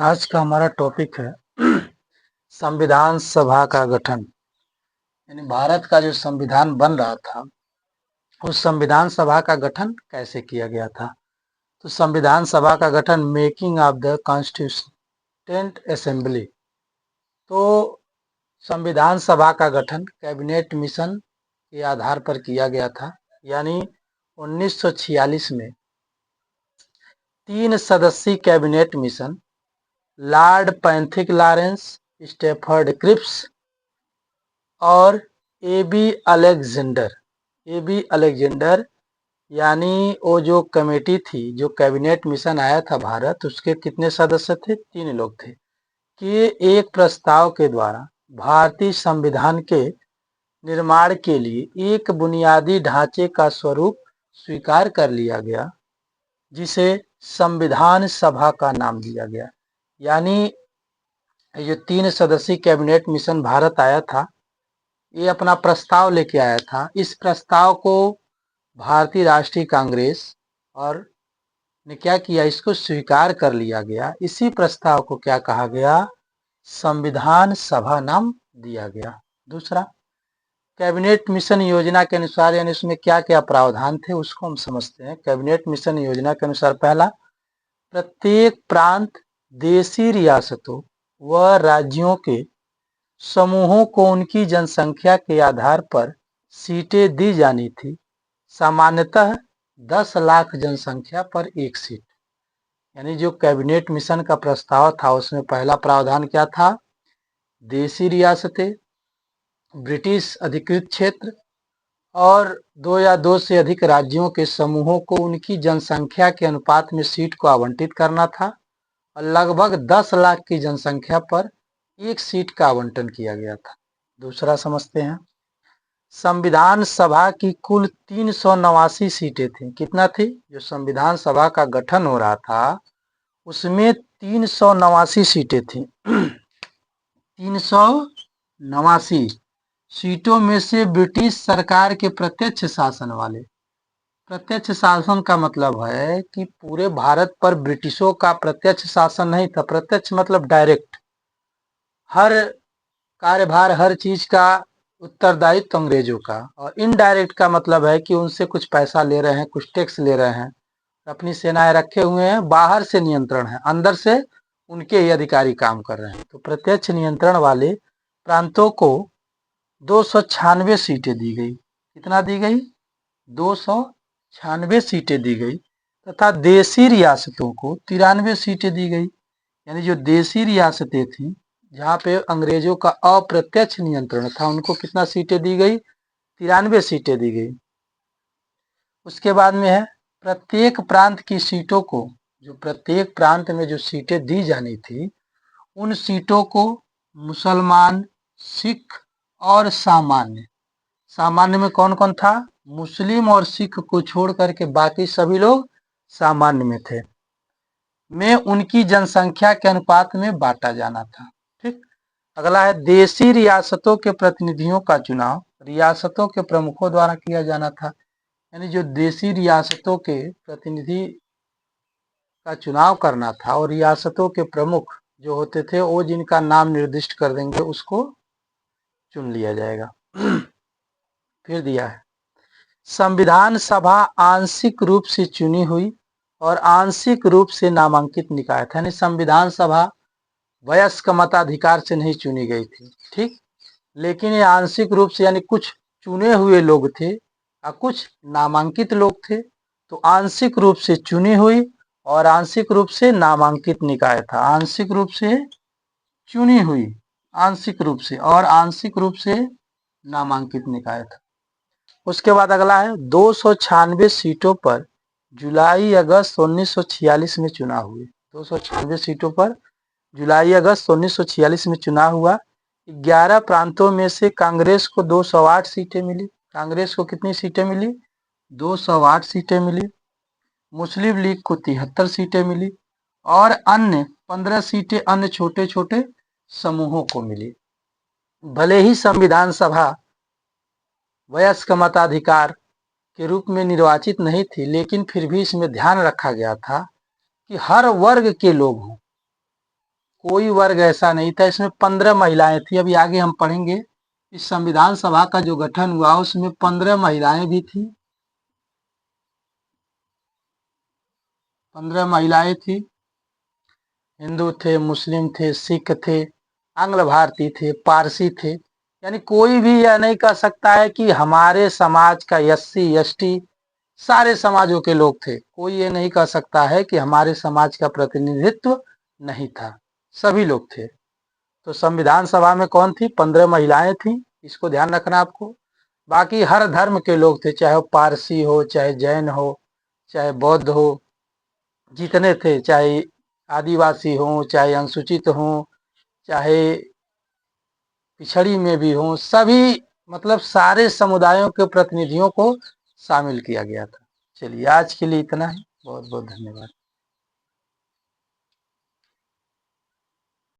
आज का हमारा टॉपिक है संविधान सभा का गठन। यानी भारत का जो संविधान बन रहा था उस संविधान सभा का गठन कैसे किया गया था। तो संविधान सभा का गठन making of the constituent assembly. तो संविधान सभा का गठन कैबिनेट मिशन के आधार पर किया गया था। यानी 1946 में 3 सदस्यीय cabinet mission lord Pethick Lawrence, Stafford Cripps और ए बी अलेक्जेंडर यानी वो जो कमेटी थी, जो कैबिनेट मिशन आया था भारत, उसके कितने सदस्य थे? 3 लोग थे कि एक प्रस्ताव के द्वारा भारतीय संविधान के निर्माण के लिए एक बुनियादी ढांचे का स्वरूप स्वीकार कर लिया गया, जिसे संविधान सभा का नाम दिया गया। यानी ये 3 सदस्यीय कैबिनेट मिशन भारत आया था, ये अपना प्रस्ताव लेके आया था। इस प्रस्ताव को भारतीय राष्ट्रीय कांग्रेस और ने क्या किया, इसको स्वीकार कर लिया गया। इसी प्रस्ताव को क्या कहा गया? संविधान सभा नाम दिया गया। दूसरा, कैबिनेट मिशन योजना के अनुसार यानी इसमें क्या क्या प्रावधान थे उसको हम समझते हैं। कैबिनेट मिशन योजना के अनुसार पहला, प्रत्येक प्रांत, देशी रियासतों व राज्यों के समूहों को उनकी जनसंख्या के आधार पर सीटें दी जानी थी। सामान्यतः 10 लाख जनसंख्या पर एक सीट। यानी जो कैबिनेट मिशन का प्रस्ताव था उसमें पहला प्रावधान क्या था? देशी रियासतें, ब्रिटिश अधिकृत क्षेत्र और 2 या 2 से अधिक राज्यों के समूहों को उनकी जनसंख्या के अनुपात में सीट को आवंटित करना था और लगभग 10 लाख की जनसंख्या पर एक सीट का आवंटन किया गया था। दूसरा समझते हैं, संविधान सभा की कुल 389 सीटें थी। कितना थी? जो संविधान सभा का गठन हो रहा था उसमें 389 सीटें थी। 389 सीटों में से ब्रिटिश सरकार के प्रत्यक्ष शासन वाले, प्रत्यक्ष शासन का मतलब है कि पूरे भारत पर ब्रिटिशों का प्रत्यक्ष शासन नहीं था। प्रत्यक्ष मतलब डायरेक्ट, हर कार्यभार, हर चीज का उत्तरदायित्व अंग्रेजों का। और इनडायरेक्ट का मतलब है कि उनसे कुछ पैसा ले रहे हैं, कुछ टैक्स ले रहे हैं, अपनी सेनाएं रखे हुए हैं, बाहर से नियंत्रण है, अंदर से उनके ही अधिकारी काम कर रहे हैं। तो प्रत्यक्ष नियंत्रण वाले प्रांतों को 296 सीटें दी गई। कितना दी गई? 296 सीटें दी गई। तथा देशी रियासतों को 93 सीटें दी गई। यानी जो देशी रियासतें थी जहाँ पे अंग्रेजों का अप्रत्यक्ष नियंत्रण था, उनको कितना सीटें दी गई? 93 सीटें दी गई। उसके बाद में है, प्रत्येक प्रांत की सीटों को, जो प्रत्येक प्रांत में जो सीटें दी जानी थी उन सीटों को मुसलमान, सिख और सामान्य, सामान्य में कौन कौन था? मुस्लिम और सिख को छोड़ करके बाकी सभी लोग सामान्य में थे, में उनकी जनसंख्या के अनुपात में बांटा जाना था। ठीक। अगला है, देशी रियासतों के प्रतिनिधियों का चुनाव रियासतों के प्रमुखों द्वारा किया जाना था। यानी जो देशी रियासतों के प्रतिनिधि का चुनाव करना था और रियासतों के प्रमुख जो होते थे वो जिनका नाम निर्दिष्ट कर देंगे उसको चुन लिया जाएगा। फिर दिया है, संविधान सभा आंशिक रूप से चुनी हुई और आंशिक रूप से नामांकित निकाय था। यानी संविधान सभा वयस्क मताधिकार से नहीं चुनी गई थी, ठीक, लेकिन ये आंशिक रूप से, यानी कुछ चुने हुए लोग थे और कुछ नामांकित लोग थे। तो आंशिक रूप से चुनी हुई और आंशिक रूप से नामांकित निकाय था। आंशिक रूप से चुनी हुई, आंशिक रूप से, और आंशिक रूप से नामांकित निकाय था। उसके बाद अगला है, 296 सीटों पर जुलाई अगस्त 1946 में चुनाव हुए। 296 सीटों पर जुलाई अगस्त 1946 में चुनाव हुआ। 11 प्रांतों में से कांग्रेस को 208 सीटें मिली। कांग्रेस को कितनी सीटें मिली? 208 सीटें मिली। मुस्लिम लीग को 73 सीटें मिली और अन्य 15 सीटें अन्य छोटे छोटे समूहों को मिली। भले ही संविधान सभा वयस्क मताधिकार के रूप में निर्वाचित नहीं थी, लेकिन फिर भी इसमें ध्यान रखा गया था कि हर वर्ग के लोग हों, कोई वर्ग ऐसा नहीं था, इसमें 15 महिलाएं थी। अभी आगे हम पढ़ेंगे इस संविधान सभा का जो गठन हुआ उसमें 15 महिलाएं भी थी, 15 महिलाएं थी। हिंदू थे, मुस्लिम थे, सिख थे, आंग्ल भारतीय थे, पारसी थे। यानी कोई भी यह नहीं कह सकता है कि हमारे समाज का एससी एसटी, सारे समाजों के लोग थे। कोई ये नहीं कह सकता है कि हमारे समाज का प्रतिनिधित्व नहीं था, सभी लोग थे। तो संविधान सभा में कौन थी? 15 महिलाएं थी, इसको ध्यान रखना आपको। बाकी हर धर्म के लोग थे, चाहे वो पारसी हो, चाहे जैन हो, चाहे बौद्ध हो, जितने थे, चाहे आदिवासी हों, चाहे अनुसूचित हों, चाहे पिछड़ी में भी हों, सभी मतलब सारे समुदायों के प्रतिनिधियों को शामिल किया गया था। चलिए आज के लिए इतना ही, बहुत बहुत धन्यवाद।